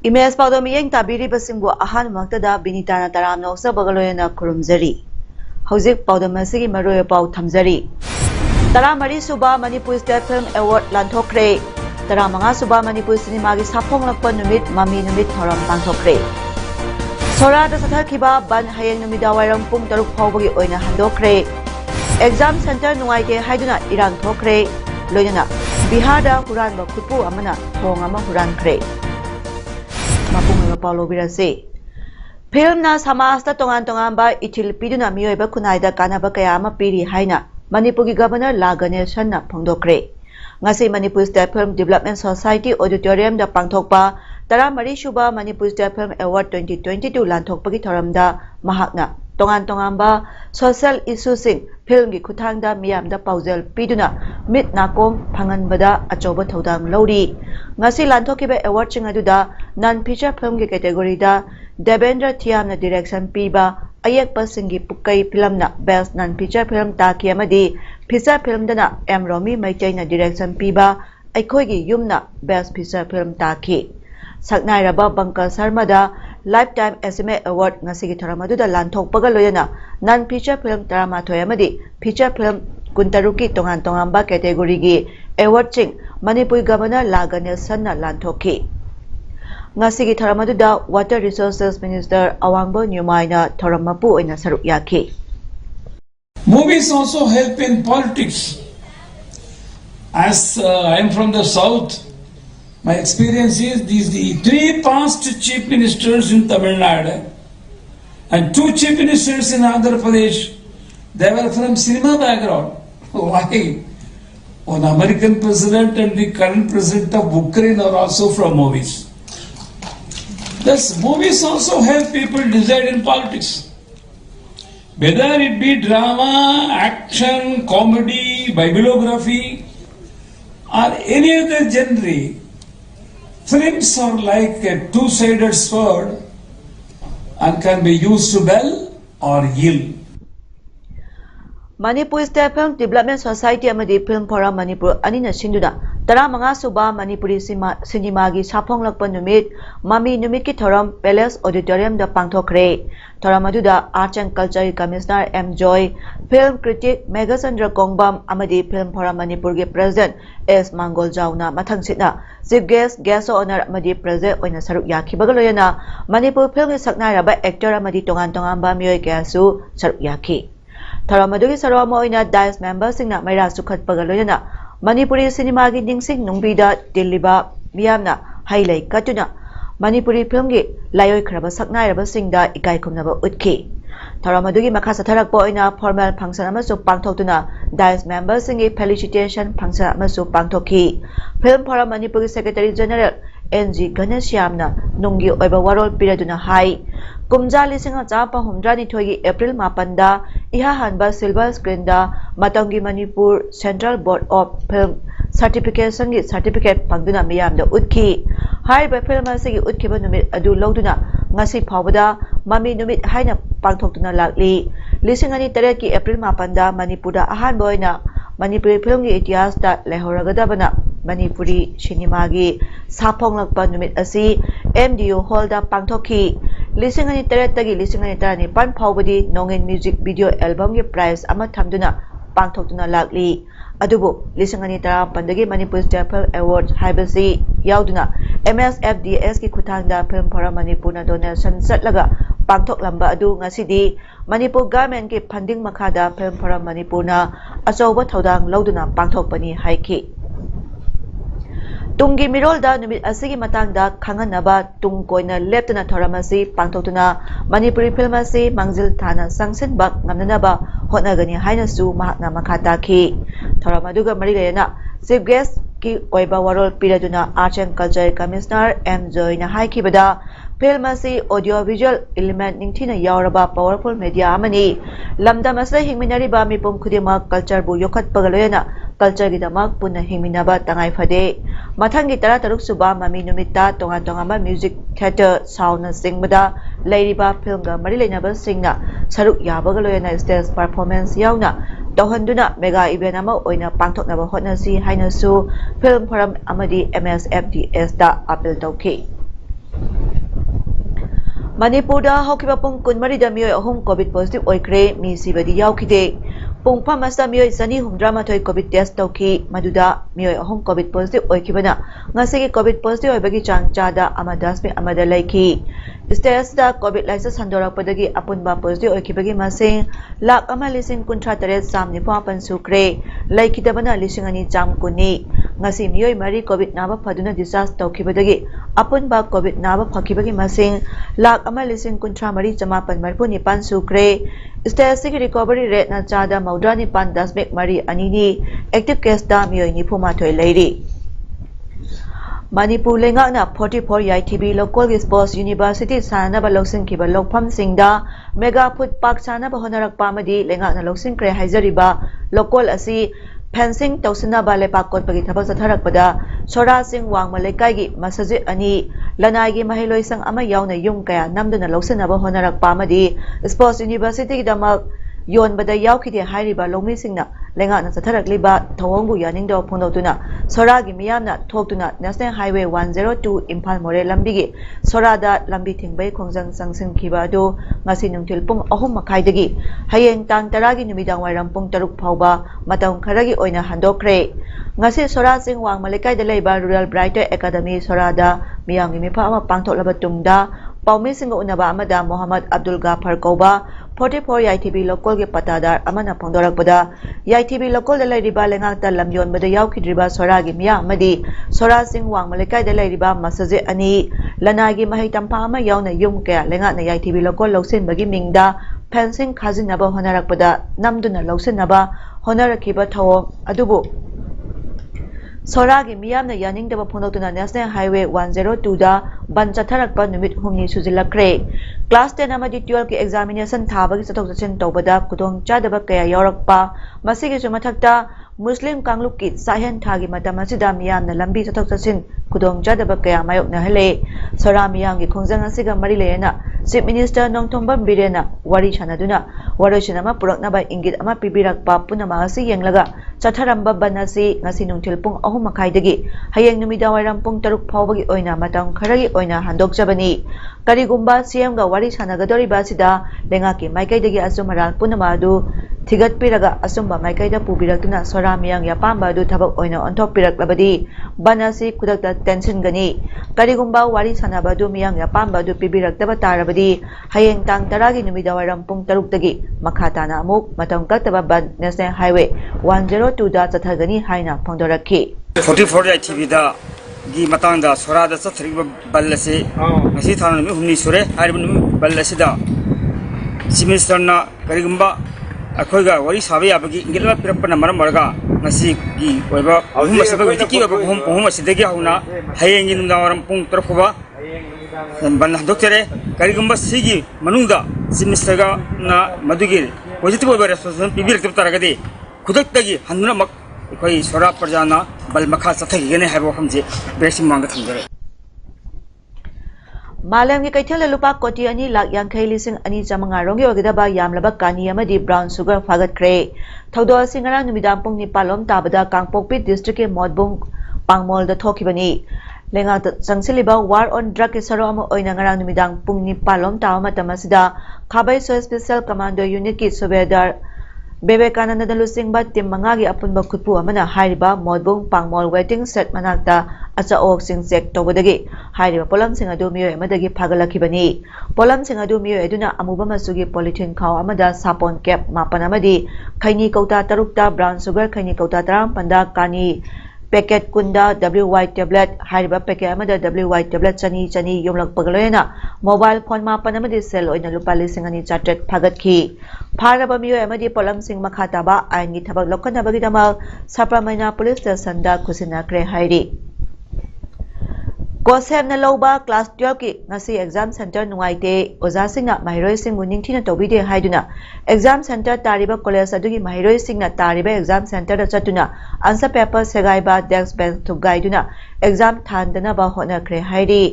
Imes PAODAM yang tabiri basingbu ahan maktada binitana taram no sa bagaloyana kurumzari. Hauzik PAODAM asigi maroya pau thamzari. Taramari suba Manipur State Film Award lanthokre. Taramanga suba Manipur cinema gi saphong lakpa numit mami numit thoram pangthokre. Sora da sathakhiba ban hayeng numida wairam pung 6 phawbagi oina handokre. Exam center nuaite haiduna irang thokre. Loinana Bihar da huran ba khutpu amana thong ama huran kre. Mapung Paulo Birase. Film na samasta tongan ba itil piduna miyoy ba kunaida kanaba kaya mapiri haina Manipur gi Governor Ganesan na pangdokre. Ngasi Manipur State Film Development Society Auditorium da pangthokpa taramari shuba Manipur State Film Award 2022 lanthokpagi thoramda mahakna tongan ba social issue sing film gi kuthangda miyamda paujal piduna mit nakom phanganbada achoba thodang lori. Ngasi lanthokiba award ching aduda non feature film gi category da Devendra Thiam na direction piba ayekpa singi pukai film na best non feature film ta ki amadi feature film dana M Romi Maitai na direction piba aikhoi gi yumna best feature film ta ki saknai raba Bankal Sharma da Lifetime SMA Award ngasi gi thoramadu da lanthokpaga loyana non feature film tarama thoyamadi feature film kuntaruki tongan ba category gi award ching Manipur Governor Ganesan na lanthoki. Ngasi gi thoramadu da Water Resources Minister Awangbo Nyumai na thoramapu oina saruk yaki. Movies also help in politics. As I am from the south, my experience is the 3 past chief ministers in Tamil Nadu and 2 chief ministers in Andhra Pradesh, they were from cinema background. Why? One American president and the current president of Ukraine are also from movies. Thus, movies also help people decide in politics. Whether it be drama, action, comedy, bibliography, or any other genre, films are like a two-sided sword and can be used to well or ill. Manipur State Film Development Society amadi Film Forum Manipur anina sinduna taramanga suba Manipuri cinema gi saphong lakpa numit mami numit ki thoram Palace Auditorium da pangthokre. Thoramadu da Arts and Culture Commissioner M Joy, film critic Megasandra Kongbam amadi Film Forum Manipur gi President S Mangol Jauna mathang sitna chief guest honor amadi president oina saruk yakhibaga loyana Manipur film gi saknai raba actor amadi tongan ba miyoy kayasu saruk yakhi. Tharamadagi sarwama oina DICE member singna maira sukhat pagaloyana Manipuri cinema gi ningsing nungbida diliba miyamna hailai katuna Manipuri film gi layoy khraba saknai raba singda ikai khumnaba utki. Tharamadagi makha satharakpa oina formal function amasu pangthoktuna DICE member singi felicitation function amasu pangthokhi. Film Forum Manipur Secretary General NG Ganeshyamna nungi oiba warol piraduna hai kumja lisinga chapa humdrani thogi April 8 da iha hanba silver screen da matangi Manipur Central Board of Film Certification gi certificate pangduna miyam da utki hai ba film asigi utkiba numit adu loduna ngasi phawada mami numit haina pangthoktuna lakli lisingani tare ki April 8 da Manipur da ahan boina Manipuri film gi itihas da lehoragadabana Manipuri cinema gi saphong lakpa numit asi MDO hall da pangthokhi lisingani tagi lisingani tarani pan phawbadi nongin music video album gi prize ama thamduna pangthoktuna lakli adubu lisingani tara pandagi Manipur State Film Award haibasi yauduna MSFDS ki khuthangda Film Forum Manipur na donation satlaga pangthoklamba adu ngasidi Manipur government ki funding makhada Film Forum Manipur na achoba thodang loduna pangthokpani haiki. Tungi mirolda numit asigi matangda khanganaba tungkoina leptana thoramasi pangthoktuna Manipuri film asi mangjil thana sangsinba ngamnanaba hotnagani hainasu mahakna makhata ki. Thoramaduga marilena chief guest ki oiba warol piraduna Arts and Culture Commissioner M. Joy na haikibada film asi audio visual element ningthina yauraba powerful media amani lamdam asla hingminari ba mipum khudima culture bu yokhat pagaloyana culture gi damak punna hingminaba tangai phade mathangi tara taruk suba mami numita tonga tonga ma music theater sound singbada leiriba film ga mari leinaba singna saruk yabagaloyana stage performance yauna tawhanduna mega event ama oina pangthoknaba hotnasi hainasu film forum amadi MSFDS da appeal tawki Manipurda hokiba pung kunmari da miyoi ahum COVID positive oikre mi sibadi yaukide. Pung pamasa miyoi sani humdrama thoi COVID test tauki maduda miyoi ahum COVID positive oikibana. Ngasigi COVID positive oibagi chang chada ama dasmi amada laiki. Stage da COVID license handorak padagi apunba positive oikibagi masing lak ama lising kuntra taret sam nipa pansukre. Laiki dabana lising ani jam kuni. Ngasi miyoi mari COVID naba paduna disaster taukibadagi apunba COVID naba phakibagi masing lak ama lising kuntra mari jamapan marpu nipan sukre. Statistic recovery rate na chada maudra nipan dasmek mari anini active case da miyoi nipuma thoi leiri. Manipur lenga na 44 YTB local sports university sana ba loksin kiba lokpham singda mega food park sana ba honarak pamadi lenga na loksin kre haizariba local asi fencing tausina ba lepak kot pagi thabak satharak pada sora sing wang malaikai gi masajid ani lanai gi mahiloi sang ama yauna yum kaya namduna loksina ba honarak pamadi sports university gi damak yon bada yaukide hairiba longmi singna lenga na satharak liba thawongbu yaning do phonotuna sora gi miyamna thoktuna national highway 102 imphal more lambi gi sora da lambi thingbai khongjang sangsin khiba do ngasi nungthil pung 3:30 dagi hayeng tang 10 gi numidang wairam pung 3 phauba matang kharagi oina handokre ngasi sora sing wang malikai da leiba rural brighter academy sora da miyang gi mipa ama pangthoklaba tungda paumi singa unaba amada Muhammad Abdul Gafar Koba 44 YTB local ge patadar amana phongdorak pada YTB local da leiriba lengak ta lamyon bada yaukidriba sora gi miya amadi sora sing wang malikai da leiriba masaje ani lana gi mahai tampa ama yauna yum kaya lenga na YTB local loksin bagi mingda fencing khazin naba honarak pada namduna loksin naba honarakiba thawong adubu Soragi miyamna yaning daba phonotuna National Highway 102 da ban chatharakpa numit humni sujilakre class 10 amadi 12 ki examination thabagi chathok chachin tawbada kudong chadaba kaya yaurakpa masigi sumathakta Muslim kangluk ki sahen thagi matam asida miyamna lambi chathok chachin kudong chadaba kaya mayok na hele sora miyam gi khongjang asiga mari lena Chief Minister Nongthombam Birena wari chanaduna waroshinama puraknaba ingit ama pibirakpa punama asi yenglaga chatharamba banasi ngasi nungthil pung 3:30 dagi hayeng numida wairam pung 3 phawbagi oina matang kharagi oina handokjabani karigumba CM ga wari sanagadori basida lenga ki maikai dagi asumaral punama du thigat piraga asumba maikai da pubirakuna sora miyang yapamba du thabak oina onthok piraklabadi banasi kudakta tension gani karigumba wari sanabadu miyang yapamba du pibiraktaba tarabadi hayeng tang 10 gi numida wairam pung 3 dagi makhatana amuk matang kattaba ban National Highway 102 da chathagani haina phongdorakhi 44 YTB da gi matangda sorada chathriba ballase ngasi thana mi humni sure haribun ballase da simistarna karigumba akhoiga wari sabe abagi ingilma pirapna maram marga ngasi gi oiba hum masaba witiki oiba hum asidagi hauna hayeng inda waram pung tarfuba ban doctore karigumba sigi manungda simistarga na madugi positive oiba response pibir taragadi kudaktagi hanuna mak koi sora parjana bal makha chathagi gene haibo hamje besim manga thamjare Malam gi kaithal lupa koti ani lak yangkhai lising ani chamanga rongi ogidaba yamlaba kani amadi brown sugar fagat kre thaudo singara numidam pung ni palom tabada kangpokpi district ke modbung pangmol da thokibani lenga changsiliba war on drug isaro amo oina ngarang numidang pung ni palom tawa matamasida khabai so special commando unit ki subedar Bebekananda dalusing ba tim mangagi apunba khutpu amana hairiba modbung pangmol waiting set manakta acha ok sing check tobodagi hairiba polam sing adu miyo emadagi phagalakibani polam sing adu miyo eduna amuba masugi polythene khaw amada sapon cap mapan amadi khaini kauta tarukta brown sugar khaini kauta taram panda kani packet kunda WY tablet hairiba packet amada WY tablet chani yomlak pagaloyena mobile phone mapan amadi sell oina lupa lising ani charted phagatki ꯐꯥꯔꯕ ꯃꯤꯑꯣꯏ ꯑꯃꯗꯤ ꯄꯣꯠꯂꯝꯁꯤꯡ ꯃꯈꯥ ꯇꯥꯕ ꯑꯥꯏꯟꯒꯤ ꯊꯕꯛ ꯂꯧꯈꯠꯅꯕꯒꯤꯗꯃꯛ ꯁꯄ꯭ꯔꯃꯩꯅ police ꯁ꯭ꯇꯦꯁꯟꯗ ꯈꯨꯠꯁꯤꯟꯅꯈ꯭ꯔꯦ ꯍꯥꯏꯔꯤ꯫ ꯀꯣꯁꯦꯞꯅ ꯂꯧꯕ ꯀ꯭ꯂꯥꯁ 12ꯀꯤ ꯉꯁꯤ ꯑꯦꯛꯖꯥꯝ ꯁꯦꯟꯇꯔ ꯅꯨꯡꯉꯥꯏꯇꯦ, ꯑꯣꯖꯥꯁꯤꯡꯅ ꯃꯍꯩꯔꯣꯏꯁꯤꯡꯕꯨ ꯅꯤꯡꯊꯤꯅ ꯇꯧꯕꯤꯗꯦ ꯍꯥꯏꯗꯨꯅ ꯑꯦꯛꯖꯥꯝ ꯁꯦꯟꯇꯔ ꯇꯥꯔꯤꯕ ꯀꯣꯂꯦꯖ ꯑꯗꯨꯒꯤ ꯃꯍꯩꯔꯣꯏꯁꯤꯡꯅ ꯇꯥꯔꯤꯕ ꯑꯦꯛꯖꯥꯝ ꯁꯦꯟꯇꯔꯗ ꯆꯠꯇꯨꯅ ꯑꯟꯁꯔ ꯄꯦꯄꯔ ꯁꯦꯒꯥꯏꯕ, ꯗꯦस्ꯛ ꯕꯦꯟꯆ ꯊꯨꯒꯥꯏꯗꯨꯅ ꯑꯦꯛꯖꯥꯝ ꯊꯥꯍꯟꯗꯅꯕ ꯍꯣꯠꯅꯈ꯭ꯔꯦ ꯍꯥꯏꯔꯤ꯫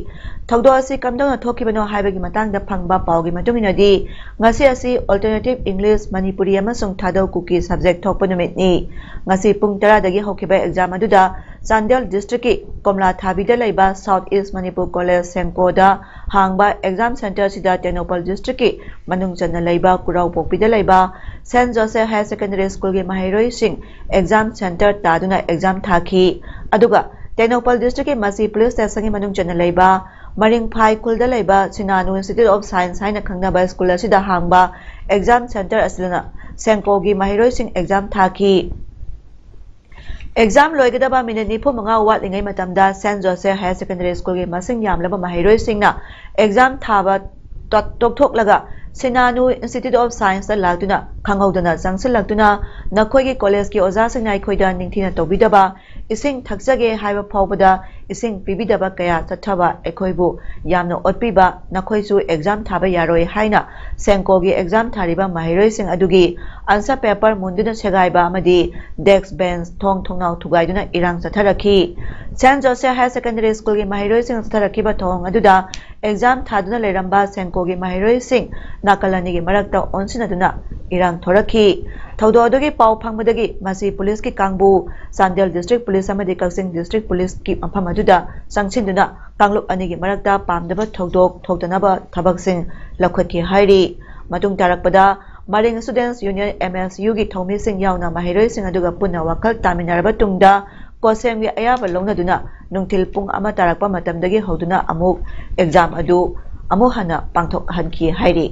ꯊꯧꯗꯣꯛ ꯑꯁꯤ ꯀꯝꯗꯧꯅ ꯊꯣꯛꯈꯤꯕꯅꯣ ꯍꯥꯏꯕꯒꯤ ꯃꯇꯥꯡꯗ ꯐꯪꯕ ꯄꯥꯎꯒꯤ ꯃꯇꯨꯡꯏꯟꯅꯗꯤ ꯉꯁꯤ ꯑꯁꯤ ꯑꯜꯇꯔꯅꯦꯇꯤꯚ ꯏꯪꯂꯤꯁ, ꯃꯅꯤꯄꯨꯔꯤ ꯑꯃꯁꯨꯡ ꯊꯥꯗꯧ ꯀꯨꯀꯤ ꯁꯕꯖꯦꯛ ꯊꯣꯛꯄ ꯅꯨꯃꯤꯠꯅꯤ꯫ ꯉꯁꯤ ꯄꯨꯡ 10ꯗꯒꯤ ꯍꯧꯈꯤꯕ ꯑꯦꯛꯖꯥꯝ ꯑꯗꯨꯗ ꯆꯥꯟꯗꯦꯜ ꯗꯤꯁꯇ꯭ꯔꯤꯛꯀꯤ ꯀꯣꯝꯂꯥꯊꯥꯕꯤꯗ ꯂꯩꯕ ꯁꯥꯎꯊ ꯏꯁ ꯃꯅꯤꯄꯨꯔ ꯀꯣꯂꯦꯖ ꯁꯦꯡꯀꯣꯗ ꯍꯥꯡꯕ ꯑꯦꯛꯖꯥꯝ ꯁꯦꯟꯇꯔꯁꯤꯗ ꯇꯦꯡꯅꯧꯄꯜ ꯗꯤꯁꯇ꯭ꯔꯤꯛꯀꯤ ꯃꯅꯨꯡ ꯆꯟꯅ ꯂꯩꯕ ꯀꯨꯔꯥꯎꯄꯣꯛꯄꯤꯗ ꯂꯩꯕ ꯁꯦꯟꯠ ꯖꯣꯁꯦꯐ ꯍꯥꯌꯔ ꯁꯦꯀꯦꯟꯗꯔꯤ ꯁ꯭ꯀꯨꯜꯒꯤ ꯃꯍꯩꯔꯣꯏꯁꯤꯡ ꯑꯦꯛꯖꯥꯝ ꯁꯦꯟꯇꯔ ꯇꯥꯗꯨꯅ ꯑꯦꯛꯖꯥꯝ ꯊꯥꯈꯤ꯫ ꯑꯗꯨꯒ ꯇꯦꯡꯅꯧꯄꯜ ꯗꯤꯁꯇ꯭ꯔꯤꯛꯀꯤ ꯃꯁꯤ ꯄꯨꯂꯤꯁ ꯁ꯭ꯇꯦꯁꯟꯒꯤ ꯃꯅꯨꯡ ꯆꯟꯅ ꯂꯩꯕ ꯃꯔꯤꯡꯐꯥꯏ ꯈꯨꯜꯗ ꯂꯩꯕ ꯁꯤꯅꯥꯅꯨ ꯏꯟꯁꯇꯤꯇ꯭ꯌꯨꯠ ꯑꯣꯐ ꯁꯥꯏꯟꯁ ꯍꯥꯏꯅ ꯈꯪꯅꯕ ꯁ꯭ꯀꯨꯜ ꯑꯁꯤꯗ ꯍꯥꯡꯕ ꯑꯦꯛꯖꯥꯝ ꯁꯦꯟꯇꯔ ꯑꯁꯤꯗꯅ ꯁꯦꯡꯀꯣꯒꯤ ꯃꯍꯩꯔꯣꯏꯁꯤꯡ ꯑꯦꯛꯖꯥꯝ ꯊꯥꯈꯤ꯫ ꯑꯦꯛꯖꯥꯝ ꯂꯣꯏꯒꯗꯕ ꯃꯤꯅꯤꯠ 45 ꯋꯥꯠꯂꯤꯉꯩ ꯃꯇꯝꯗ ꯁꯦꯟꯠ ꯖꯣꯁꯦꯐ ꯍꯥꯌꯔ ꯁꯦꯀꯦꯟꯗꯔꯤ ꯁ꯭ꯀꯨꯜꯒꯤ ꯃꯁꯤꯡ ꯌꯥꯝꯂꯕ ꯃꯍꯩꯔꯣꯏꯁꯤꯡꯅ ꯑꯦꯛꯖꯥꯝ ꯊꯥꯕ ꯇꯣꯛꯊꯣꯛꯂꯒ ꯁꯤꯅꯥꯅꯨ ꯏꯟꯁꯇꯤꯇ꯭ꯌꯨꯠ ꯑꯣꯐ ꯁꯥꯏꯟꯁꯇ ꯂꯥꯛꯇꯨꯅ ꯈꯪꯍꯧꯗꯅ ꯆꯪꯁꯤꯜꯂꯛꯇꯨꯅ ꯅꯈꯣꯏꯒꯤ ꯀꯣꯂꯦꯖꯀꯤ ꯑꯣꯖꯥꯁꯤꯡꯅ ꯑꯩꯈꯣꯏꯗ ꯅꯤꯡꯊꯤꯅ ꯇꯧꯕꯤꯗꯕ, ꯏꯁꯤꯡ ꯊꯛꯆꯒꯦ ꯍꯥꯏꯕ ꯐꯥꯎꯕꯗ ꯏꯁꯤꯡ ꯄꯤꯕꯤꯗꯕ ꯀꯌꯥ ꯆꯠꯊꯕ, ꯑꯩꯈꯣꯏꯕꯨ ꯌꯥꯝꯅ ꯑꯣꯠꯄꯤꯕ, ꯅꯈꯣꯏꯁꯨ ꯑꯦꯛꯖꯥꯝ ꯊꯥꯕ ꯌꯥꯔꯣꯏ ꯍꯥꯏꯅ ꯁꯦꯡꯀꯣꯒꯤ ꯑꯦꯛꯖꯥꯝ ꯊꯥꯔꯤꯕ ꯃꯍꯩꯔꯣꯏꯁꯤꯡ ꯑꯗꯨꯒꯤ ꯑꯟꯁꯔ ꯄꯦꯄꯔ ꯃꯨꯟꯗꯨꯅ ꯁꯦꯒꯥꯏꯕ ꯑꯃꯗꯤ ꯗꯦस्क ꯕꯦꯟꯆ, ꯊꯣꯡ ꯊꯣꯡꯅꯥꯎ ꯊꯨꯒꯥꯏꯗꯨꯅ ꯏꯔꯥꯡ ꯆꯠꯊꯔꯛꯈꯤ꯫ ꯁꯦꯟꯠ ꯖꯣꯁꯦꯐ ꯍꯥꯌꯔ ꯁꯦꯀꯦꯟꯗꯔꯤ ꯁ꯭ꯀꯨꯜꯒꯤ ꯃꯍꯩꯔꯣꯏꯁꯤꯡ ꯆꯠꯊꯔꯛꯈꯤꯕ ꯊꯧꯑꯣꯡ ꯑꯗꯨꯗ ꯑꯦꯛꯖꯥꯝ ꯊꯥꯗꯨꯅ ꯂꯩꯔꯝꯕ ꯁꯦꯡꯀꯣꯒꯤ ꯃꯍꯩꯔꯣꯏꯁꯤꯡ ꯅꯥꯀꯜ ꯑꯅꯤꯒꯤ ꯃꯔꯛꯇ ꯑꯣꯟꯁꯤꯟꯅꯗꯨꯅ ꯏꯔꯥꯡ ꯊꯣꯔꯛꯈꯤ꯫ ꯊꯧꯗꯣꯛ ꯑꯗꯨꯒꯤ ꯄꯥꯎ ꯐꯪꯕꯗꯒꯤ ꯃꯁꯤ ꯄꯨꯂꯤꯁꯀꯤ ꯀꯥꯡꯕꯨ, ꯆꯥꯟꯗꯦꯜ ꯗꯤꯁꯇ꯭ꯔꯤꯛ ꯄꯨꯂꯤꯁ ꯑꯃꯗꯤ ꯀꯛꯆꯤꯡ ꯗꯤꯁꯇ꯭ꯔꯤꯛ ꯄꯨꯂꯤꯁꯀꯤ ꯃꯐꯝ ꯑꯗꯨꯗ ꯆꯪꯁꯤꯟꯗꯨꯅ ꯀꯥꯡꯂꯨꯞ ꯑꯅꯤꯒꯤ ꯃꯔꯛꯇ ꯄꯥꯝꯗꯕ ꯊꯧꯗꯣꯛ ꯊꯣꯛꯇꯅꯕ ꯊꯕꯛꯁꯤꯡ ꯂꯧꯈꯠꯈꯤ ꯍꯥꯏꯔꯤ꯫ ꯃꯇꯨꯡ ꯇꯥꯔꯛꯄꯗ ꯃꯔꯤꯡ ꯁ꯭ꯇꯨꯗꯦꯟꯠꯁ ꯌꯨꯅꯤꯌꯟ (MSU)ꯒꯤ ꯊꯧꯃꯤꯁꯤꯡ ꯌꯥꯎꯅ ꯃꯍꯩꯔꯣꯏꯁꯤꯡ ꯑꯗꯨꯒ ꯄꯨꯟꯅ ꯋꯥꯈꯜ ꯇꯥꯃꯤꯟꯅꯔꯕ ꯇꯨꯡꯗ ꯀꯣꯁꯦꯝꯒꯤ ꯑꯌꯥꯕ ꯂꯧꯅꯗꯨꯅ ꯅꯨꯡꯊꯤꯜ ꯄꯨꯡ 1 ꯇꯥꯔꯛꯄ ꯃꯇꯝꯗꯒꯤ ꯍꯧꯗꯨꯅ ꯑꯃꯨꯛ ꯑꯦꯛꯖꯥꯝ ꯑꯗꯨ ꯑꯃꯨꯛ ꯍꯟꯅ ꯄꯥꯡꯊꯣꯛꯍꯟꯈꯤ ꯍꯥꯏꯔꯤ꯫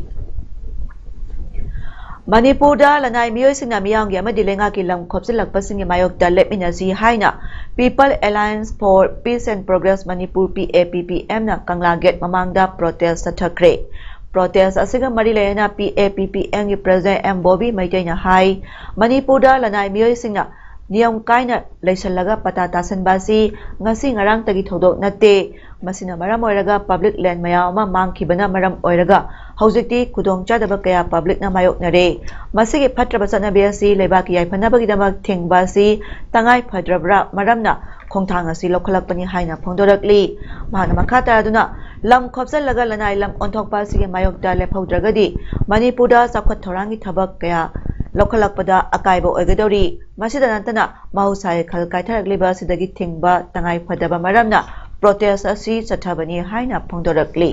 ꯃꯅꯤꯄꯨꯔꯗ ꯂꯅꯥꯏ ꯃꯤꯑꯣꯏꯁꯤꯡꯅ ꯃꯤꯌꯥꯝꯒꯤ ꯑꯃꯗꯤ ꯂꯩꯉꯥꯛꯀꯤ ꯂꯝ ꯈꯣꯞꯆꯤꯜꯂꯛꯄꯁꯤꯡꯒꯤ ꯃꯥꯌꯣꯛꯇ ꯂꯦꯞꯃꯤꯟꯅꯁꯤ ꯍꯥꯏꯅ people alliance for peace and progress Manipur (PAPPM)ꯅ ꯀꯪꯂꯥ ꯒꯦꯠ ꯃꯃꯥꯡꯗ ꯄ꯭ꯔꯣꯇꯦꯁ ꯆꯠꯊꯈ꯭ꯔꯦ꯫ ꯄ꯭ꯔꯣꯇꯦꯁ ꯑꯁꯤꯒ ꯃꯔꯤ ꯂꯩꯅꯅ PAPPMꯒꯤ ꯄ꯭ꯔꯁꯤꯗꯦꯟꯠ M. ꯕꯣꯕꯤ ꯃꯩꯇꯩꯅ ꯍꯥꯏ ꯃꯅꯤꯄꯨꯔꯗ ꯂꯅꯥꯏ ꯃꯤꯑꯣꯏꯁꯤꯡꯅ ꯅꯤꯌꯝ ꯀꯥꯏꯅ ꯂꯩꯁꯜꯂꯒ ꯄꯇꯥ ꯇꯥꯁꯟꯕ ꯑꯁꯤ ꯉꯁꯤ ꯉꯔꯥꯡꯇꯒꯤ ꯊꯧꯗꯣꯛ ꯅꯠꯇꯦ꯫ ꯃꯁꯤꯅ ꯃꯔꯝ ꯑꯣꯏꯔꯒ ꯄꯕ꯭ꯂꯤꯛ ꯂꯦꯟ ꯃꯌꯥꯝ ꯑꯃ ꯃꯥꯡꯈꯤꯕꯅ ꯃꯔꯝ ꯑꯣꯏꯔꯒ ꯍꯧꯖꯤꯛꯇꯤ ꯈꯨꯗꯣꯡꯆꯥꯗꯕ ꯀꯌꯥ ꯄꯕ꯭ꯂꯤꯛꯅ ꯃꯥꯌꯣꯛꯅꯔꯦ꯫ ꯃꯁꯤꯒꯤ ꯐꯠꯇ꯭ꯔꯕ ꯆꯠꯅꯕꯤ ꯑꯁꯤ ꯂꯩꯕꯥꯛꯀꯤ ꯌꯥꯏꯐꯅꯕꯒꯤꯗꯃꯛ ꯊꯤꯡꯕ ꯑꯁꯤ ꯇꯉꯥꯏ ꯐꯗ꯭ꯔꯕ ꯃꯔꯝꯅ ꯈꯣꯡꯊꯥꯡ ꯑꯁꯤ ꯂꯧꯈꯠꯂꯛꯄꯅꯤ ꯍꯥꯏꯅ ꯐꯣꯡꯗꯣꯔꯛꯂꯤ꯫ ꯃꯍꯥꯛꯅ ꯃꯈꯥ ꯇꯥꯔꯗꯨꯅ ꯂꯝ ꯈꯣꯞꯆꯜꯂꯒ ꯂꯅꯥꯏ ꯂꯝ ꯑꯣꯟꯊꯣꯛꯄ ꯑꯁꯤꯒꯤ ꯃꯥꯌꯣꯛꯇ ꯂꯦꯞꯍꯧꯗ꯭ꯔꯒꯗꯤ ꯃꯅꯤꯄꯨꯔꯗ ꯆꯥꯎꯈꯠ ꯊꯧꯔꯥꯡꯒꯤ ꯊꯕꯛ ꯀꯌꯥ ꯂꯧꯈꯠꯂꯛꯄꯗ ꯑꯀꯥꯏꯕ ꯑꯣꯏꯒꯗꯧꯔꯤ꯫ ꯃꯁꯤꯗ ꯅꯠꯇꯅ ꯃꯍꯧꯁꯥꯒꯤ ꯈꯜ ꯀꯥꯏꯊꯔꯛꯂꯤꯕ ꯑꯁꯤꯗꯒꯤ ꯊꯤꯡꯕ ꯇꯉꯥꯏ ꯐꯗꯕ ꯃꯔꯝꯅ ꯄ꯭ꯔꯣꯇꯦꯁ ꯑꯁꯤ ꯆꯠꯊꯕꯅꯤ ꯍꯥꯏꯅ ꯐꯣꯡꯗꯣꯔꯛꯂꯤ꯫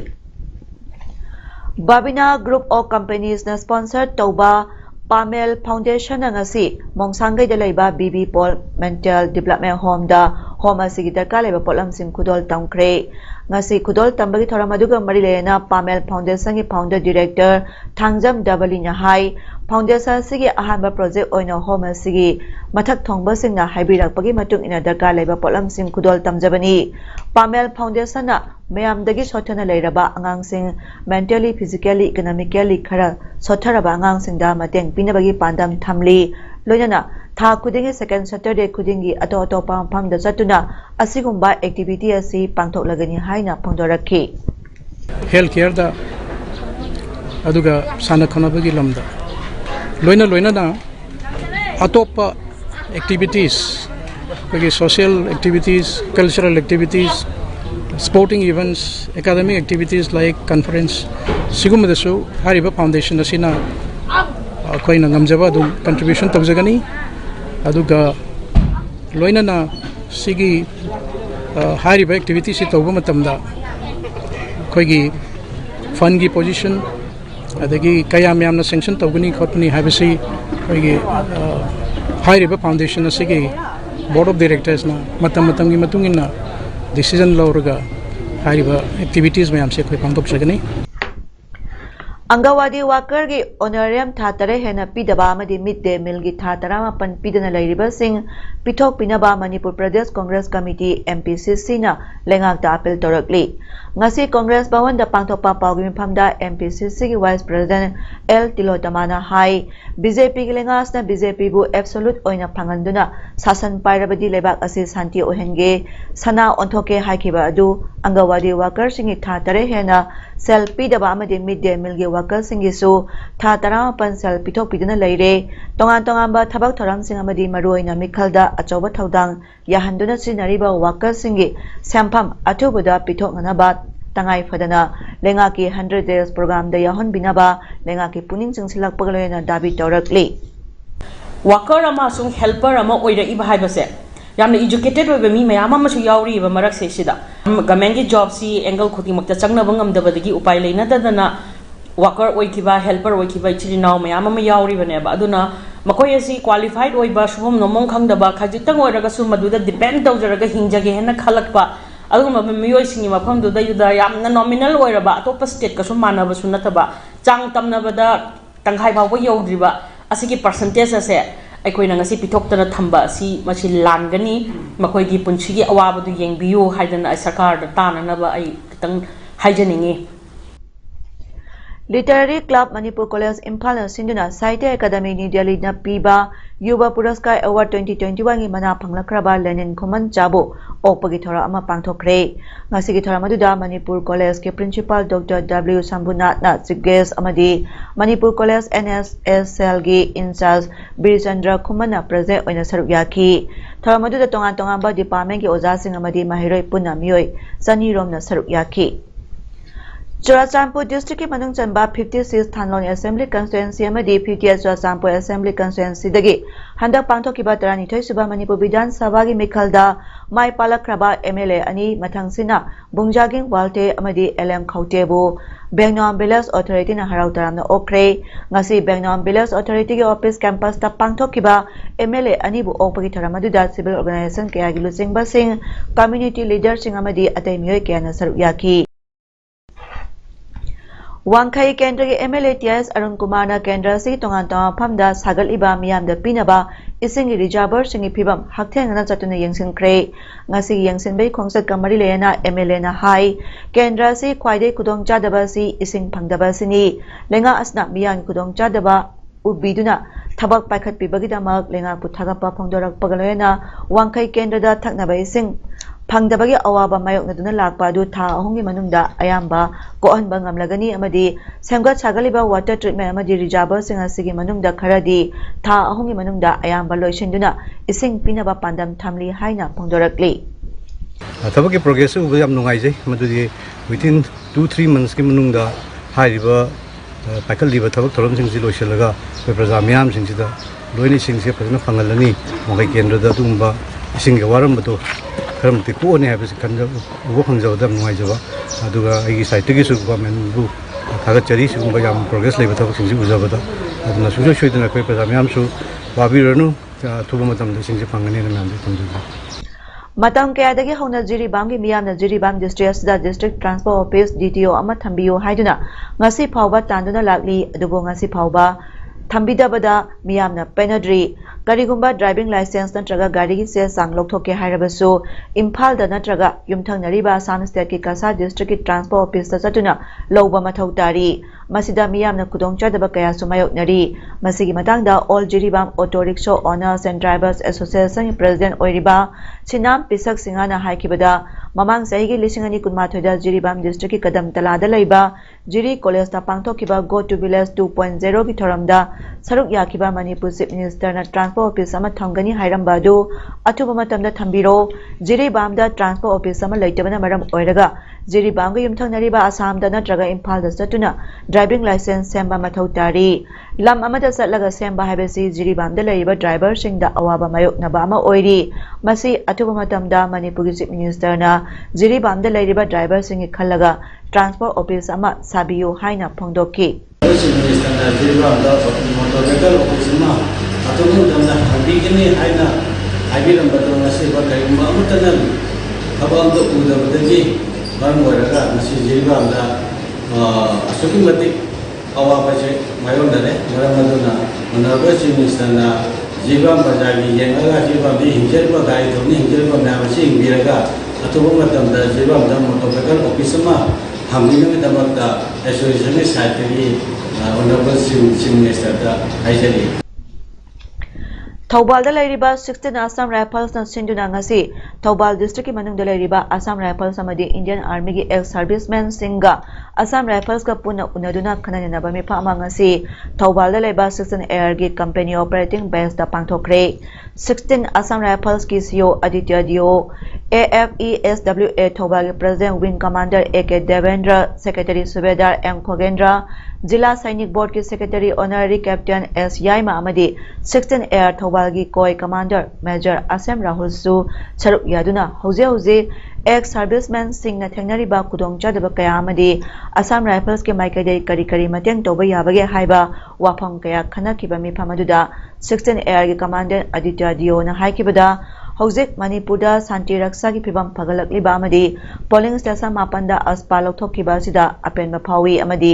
ꯕꯥꯕꯤꯅꯥ ꯒ꯭ꯔꯨꯞ ꯑꯣꯐ ꯀꯝꯄꯦꯅꯤꯁꯅ ꯁ꯭ꯄꯣꯟꯁꯔ ꯇꯧꯕ ꯄꯥꯃꯦꯜ ꯐꯥꯎꯟꯗꯦꯁꯟꯅ ꯉꯁꯤ ꯃꯣꯡꯁꯥꯡꯒꯩꯗ ꯂꯩꯕ BB ꯄꯣꯜ ꯃꯦꯟꯇꯦꯜ ꯗꯤꯚꯦꯂꯞꯃꯦꯟꯠ ꯍꯣꯝꯗ ꯍꯣꯝ ꯑꯁꯤꯒꯤ ꯗꯔꯀꯥꯔ ꯂꯩꯕ ꯄꯣꯠꯂꯝꯁꯤꯡ ꯈꯨꯗꯣꯜ ꯇꯝꯈ꯭ꯔꯦ꯫ ꯉꯁꯤ ꯈꯨꯗꯣꯜ ꯇꯝꯕꯒꯤ ꯊꯧꯔꯝ ꯑꯗꯨꯒ ꯃꯔꯤ ꯂꯩꯅꯅ ꯄꯥꯃꯦꯜ ꯐꯥꯎꯟꯗꯦꯁꯟꯒꯤ ꯐꯥꯎꯟꯗꯔ ꯗꯤꯔꯦꯛꯇꯔ ꯊꯥꯡꯖꯝ ꯗꯕꯂꯤꯅ ꯍꯥꯏ ꯐꯥꯎꯟꯗꯦꯁꯟ ꯑꯁꯤꯒꯤ ꯑꯍꯥꯟꯕ ꯄ꯭ꯔꯣꯖꯦꯛ ꯑꯣꯏꯅ ꯍꯣꯝ ꯑꯁꯤꯒꯤ ꯃꯊꯛ ꯊꯣꯡꯕꯁꯤꯡꯅ ꯍꯥꯏꯕꯤꯔꯛꯄꯒꯤ ꯃꯇꯨꯡ ꯏꯟꯅ ꯗꯔꯀꯥꯔ ꯂꯩꯕ ꯄꯣꯠꯂꯝꯁꯤꯡ ꯈꯨꯗꯣꯜ ꯇꯝꯖꯕꯅꯤ꯫ ꯄꯥꯃꯦꯜ ꯐꯥꯎꯟꯗꯦꯁꯟꯅ ꯃꯌꯥꯝꯗꯒꯤ ꯁꯣꯠꯊꯅ ꯂꯩꯔꯕ ꯑꯉꯥꯡꯁꯤꯡ, ꯃꯦꯟꯇꯦꯜꯂꯤ, ꯐꯤꯖꯤꯀꯦꯜꯂꯤ, ꯏꯀꯣꯅꯣꯃꯤꯀꯦꯜꯂꯤ ꯈꯔ ꯁꯣꯠꯊꯔꯕ ꯑꯉꯥꯡꯁꯤꯡꯗ ꯃꯇꯦꯡ ꯄꯤꯅꯕꯒꯤ ꯄꯥꯟꯗꯝ ꯊꯝꯂꯤ꯫ ꯂꯣꯏꯅꯅ ꯊꯥ ꯈꯨꯗꯤꯡꯒꯤ ꯁꯦꯀꯦꯟ ꯁꯦꯇꯔꯗꯦ ꯈꯨꯗꯤꯡꯒꯤ ꯑꯇꯣꯞ ꯑꯇꯣꯞꯄ ꯃꯐꯝꯗ ꯆꯠꯇꯨꯅ ꯑꯁꯤꯒꯨꯝꯕ ꯑꯦꯛꯇꯤꯚꯤꯇꯤ ꯑꯁꯤ ꯄꯥꯡꯊꯣꯛꯂꯒꯅꯤ ꯍꯥꯏꯅ ꯐꯣꯡꯗꯣꯔꯛꯈꯤ꯫ ꯍꯦꯜꯊ ꯀꯦꯌꯔꯗ ꯑꯗꯨꯒ ꯁꯥꯟꯅ ꯈꯣꯠꯅꯕꯒꯤ ꯂꯝꯗ ꯂꯣꯏꯅꯅ ꯑꯇꯣꯞꯄ ꯑꯦꯛꯇꯤꯚꯤꯇꯤꯁ ꯑꯩꯈꯣꯏꯒꯤ social activities, cultural activities, sporting events, academic activities like conference सिगुमदसु हारिबा फाउंडेशन असिना अखोइना ngमजबा अदुम कंट्रीब्यूशन तौजगनी अदुगा लोइनना सिगी हारिबा एक्टिविटी सि तौबा मतमदा अखोइगी फंड की पोजीशन अदगी कया म्यामना सैंक्शन तौगनी खोटनी हाइबसि अखोइगी हारिबा फाउंडेशन असिगी बोर्ड ऑफ डायरेक्टर्स ना मतम की मतुंगिना डिसीजन लौरगा हारिबा एक्टिविटीज मैम से कोई पांगदोक Sagni. Angawadi worker gi honorarium tha tare hena pidaba amadi midday meal gi tha taramapan pidana lairiba sing pithok pinaba Manipur Pradesh Congress Committee MPCC na lengak da appeal torakli ngasi Congress Bhawan da pangthokpa pawgi miphamda MPCC gi Vice President L Tilotamana hai BJP gi lengas na BJP bu absolute oina phanganduna sasan pairabadi lebak asi santi ohenge sana onthoke haikiba adu Angawadi worker singi tha tare hena sel pidaba amadi midday meal gi worker singisu tha taramapan sel pithok pidana laire tongan ba thabak thoram sing amadi maruoina mikhalda achoba thodang yahanduna sinariba worker singi sampham athubuda pithok nganaba tangai fadana lengaki 100 days program da yahon binaba lengaki puning chingsilak pagloena dabi torakli worker ama sung helper ama oira iba haibase yamna educated oiba mi mayam ama su yauri iba marak se sida government gi job si angle khoti makta changna bangam dabadagi upai leina dadana worker oikiba helper oikiba chirinaw mayam ama yauri bane ba aduna makoi asi qualified oiba shubham nomong khangdaba khajitang oiraga su maduda depend tawjaraga hingjage hena khalakpa aduma miyoi singi mafam du da yuda yamna nominal oiraba atopa state ka su manaba su nataba chang tamnabada tanghai bawba yodriba asigi percentage ase aikoina ngasi pithokta thamba si machi langani makoi gi punchigi awabadu yengbiyu haidana sarkar da tananaba ai kitang haijaningi Literary Club Manipur College Imphal na sinduna Sahitya Academy New Delhi na piba Yuba Puraskar Award 2021 gi mana phanglakraba Lenin Khoman Chabu okpagi thora ama pangthokre ngasi gi thora maduda Manipur College ke Principal Dr. W Sambhunath na Chief Guest amadi Manipur College NSSL gi in charge Birchandra Khoman na present oina saruk yaki thora maduda tongan ba department gi oja sing amadi mahiroi punna miyoi sani rom na saruk yaki Churachandpur District ki manung chanba 56 Thanlon Assembly Constituency amadi 50 Churachandpur Assembly Constituency dagi handak pangthokiba 32 suba Manipur Vidhan Sabha gi mikhalda mai palakraba MLA ani mathangsina Bungjaging Walte amadi LM Khautebu Bangnom Village Authority na harau taramna okre ngasi Bangnom Village Authority gi office campus ta pangthokiba MLA ani bu okpagi tharamadda civil organization kaya gi luchingba sing community leader sing amadi atai miyoi kaya na saruk yaki Wangkhai Kendra ki MLA TS Arun Kumar na Kendra si tongan phamda sagal iba miyam da pinaba ising reservoir singi phibam haktheng na chatuna yengsin kre ngasi yengsin bei khongsat kamari lena MLA na hai Kendra si khwaide kudong chadaba si ising phangdaba sini lenga asna miyang kudong chadaba ubiduna thabak paikhat pibagi damak lenga puthagapa phongdorak pagalena Wangkhai Kendra da thaknaba ising phangdabagi awaba mayok na duna lakpa du tha ahongi manungda ayamba koanba ngamlagani amadi semgat sagaliba water treatment amadi reservoir singa sigi manungda kharadi tha ahongi manungda ayamba loisinduna ising pinaba pandam thamli haina phongdorakli tabaki progress uba yam nungai jai madudi within 2-3 months ki manungda hairiba paikal liba thabak thorom sing si loiselaga praja myam sing sida loini sing se phajna phangalani mogai kendra da tumba ising ge waram bato karamti ko ne habis kanja ugo khangjaw dam ngai jaba aduga agi site gi su government bu thaga chari su ba yam progress leba thabak sing si ujaba da aduna su su shoidana koi praja myam su babiranu thuba matam de sing si phangani na myam de tamju Matam kayadagi hona Jiribam gi miyamna Jiribam district asida district transport office DTO ama thambiyo haiduna ngasi phawba tanduna lakli adugo ngasi phawba thambidabada miyamna penadri garigumba driving license natraga gari gi se sang lokthoke hairabasu Imphal da natraga yumthang nariba Assam state ki Kasa district ki transport office ta chatuna lowba mathau tari masida miyamna kudong chadaba kaya sumayok nari masigi matangda all Jiribam auto rickshaw owners and drivers association president oiriba Chinam Pisak Singana haikibada mamang saigi lisingani kunmathoida Jiribam district ki kadam talada leiba Jiri college ta pangthokiba go to village 2.0 ki thoramda saruk yakiba Manipur chief minister na transport office ama thangani hairamba du athuba matamda thambiro Jiribam da transport office ama leitabana maram oiraga Jiribam gi yumthang nariba Assam da natraga Imphal da satuna driving license semba mathau tari lam amada satlaga semba haibasi Jiribam da leiba driver singda awaba mayok na ba ama oiri masi athuba matamda Manipur chief minister na Jiribam da leiba driver singi khallaga transport office ama sabiyo haina phongdoki Chief Minister na Jiribam da motor vehicle office ma athumu damda habigini haina habiram bado ngasi ba kai ma amutanan abam do udabadaji baram waraga ngasi Jiribam da asuki mati अवाबसे मायोंदरे मरमदुना मनोरम chief minister ना जीवा बजागी येंगा जीवा भी हिंजर पर गाड़ी धोनी हिंजर पर नाम से इंबिरगा अथवा मतम दा जीवा मतम मोटोवेकल ऑफिस में हमने में दमकता एसोसिएशन में साइटरी मनोरम चीफ मिनिस्टर का हाइजरी थौबाल 16 आसाम राइफल्स ना सिंधुना ngasi थौबाल डिस्ट्रिक्ट की मनुंग लेरिबा आसाम राइफल्स अमदी इंडियन आर्मी की एक्स सर्विसमैन सिंगा आसाम राइफल्स का पुनः उनदुना खननबा मिफामा ngasi थौबाल 16 एयर की कंपनी ऑपरेटिंग बेस दा पांथोखरे 16 आसाम राइफल्स की सीओ आदित्य दियो AFESWA थौबाल के president wing commander AK Devendra secretary सुबेदार M खोगेंद्र जिला सैनिक बोर्ड के secretary honorary captain S Yaima अमदी 16 एयर थौबाल की कोई कमांडर मेजर असम राहुल सु सरुक यादुना हौजे एक्स सर्विसमैन सिंह न थेंगनरिबा कुदोंग चादबा कया अमदी असम राइफल्स के माइकदे करी मतेंग तोबा याबगे हाइबा वाफम कया खनकिबा मिफम अदुदा 16 एयर के कमांडर आदित्य दियो न हाइकिबदा हौजिक मणिपुर शांति रक्षा की फिबम फगलकलिबा अमदी पोलिंग स्टेशन मापनदा अस्पा लौथोकिबा सिदा अपेन फावी अमदी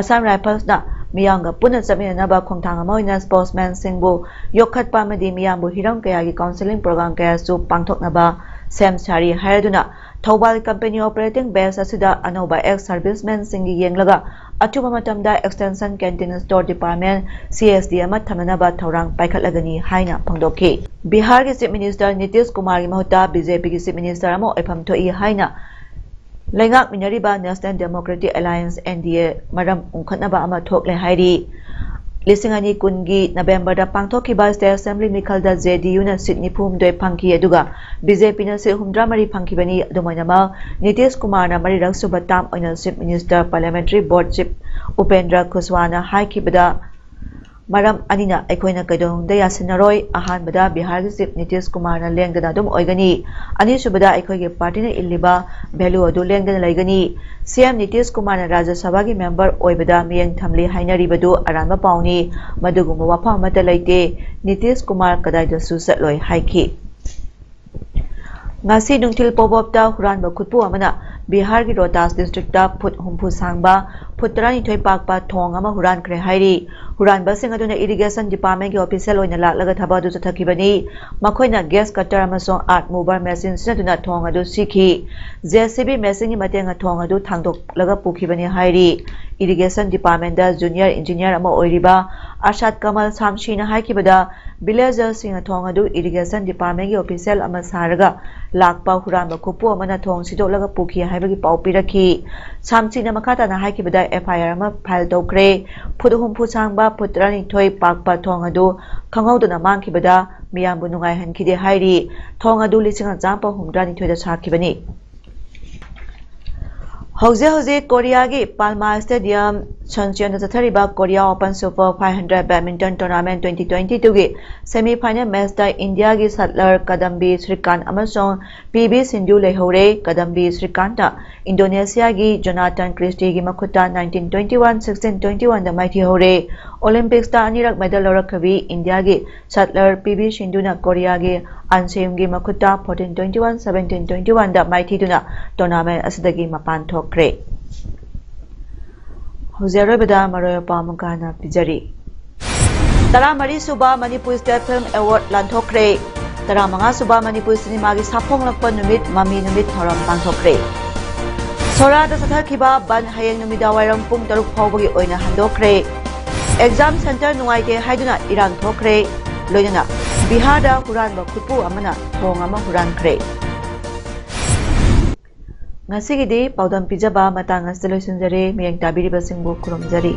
असम राइफल्स ना मियांग पुनः चमिनबा खोंथांग अमोइना स्पोर्ट्समैन सिंगबु योखतपा अमदी मियांबु हिरम कया की काउंसलिंग प्रोग्राम कया सु पांथोकनबा सेम सारी हायदुना थौबाल कंपनी ऑपरेटिंग बेस असिदा अनोबा एक्स सर्विसमैन सिंगी येंगलगा अचुबा मतमदा extension canteen store department CSD अमा थमनबा थौरांग पाइखतलगनी हाइना फंगदोखी बिहार के चीफ मिनिस्टर नीतीश कुमार की महुता बीजेपी की चीफ मिनिस्टर अमो एफम थोई हाइना लेंगाक मिनरिबा नेशनल डेमोक्रेटिक अलायंस NDA मरम उंखतनबा अमा थोकले हाइरी लिसिंगानी कुनगी नवेंबर पांथोखिबा स्टेट असेंबली मिखलदा JDU ना सीट 94 फंकी अदुगा बीजेपी ना सीट 103 फंकीबनी अदुमैनमा नीतीश कुमार ना मरी रक्सुबा ताम ओइना chief minister parliamentary board chief Upendra Kushwaha हाइकिबदा मरम अनिना अखोइना कदोंग दया सिनरोय अहानबदा बिहार के चीफ नीतीश कुमार ना लेंगदना दुम ओइगनी अनिसुबदा अखोइगे पार्टी ने इल्लिबा वैल्यू अदु लेंगदना लैगनी CM नीतीश कुमार ना राज्य सभा की मेंबर ओइबदा मियंग थमली हाइनरिबदु अरानबा पाउनी मदुगुम वाफा मत लैते नीतीश कुमार कदाइदसु चटलोय हाइखी ngasi nungtil pobopta huranba khutpu amana bihar ki rotas district ta phut humpu sangba phutrani thoi pakpa thong ama huran kre hairi huran basing aduna irrigation department ki official oina laklaga thaba du chathakibani makhoina gas cutter amasong art mover machine sinaduna thong adu sikhi JCB machine ki matenga thong adu thangdok laga pukhibani hairi irrigation department da junior engineer ama oiriba Arshad Kamal Samshi na haikibada villager singa thong adu irrigation department ki official ama saraga lakpa huranba khuppu amana thong sidolaga pukhi haibagi pau pirakhi Samsi na makata na haikibada FIR ama file tokre phudhum phusangba putrani thoi pakpa thong adu khanghauduna mangkibada miyambu nungai hankide hairi thong adu lisinga jampa humdrani thoi da sakibani हौजे Korea की Palma stadium Suncheon चथरिबा Korea open super 500 badminton tournament 2022 की semifinal match दा India की shuttler Kadambi Srikanth अमसोंग PB Sindhu लेहौरे Kadambi Srikanth Indonesia की Jonathan Christie की मखुता 1921 1621 दा माइथी हौरे ओलंपिक्स दा अनिरक मेडल लौरखबी इंडिया की सटलर PB सिंधु ना कोरिया की अनसेम की मखुता 1421 1721 दा माइथी दुना टूर्नामेंट असिदगी मपान थोक्रे हौजेरोबदा मरोय पामकाना पिजरी 13 सुबा मणिपुर स्टेट फिल्म अवार्ड लांथोक्रे 15 सुबा मणिपुर सिनेमा की साफोंगलक्पा नुमित ममी नुमित थौरम पांथोक्रे सोरादा सथाखिबा बन हयेंग नुमिदा वायरम पुंग 3 फावबगी ओइना हंदोक्रे एग्जाम सेंटर नुवाइते हाइदुना इरांग थोक्रे लोइना बिहारदा हुरानबा खुटपु अमना थोंग अमा हुरानख्रे ngasi gidi paudam pijaba matang asilo sunjare miyang tabiri basingbu kurumjari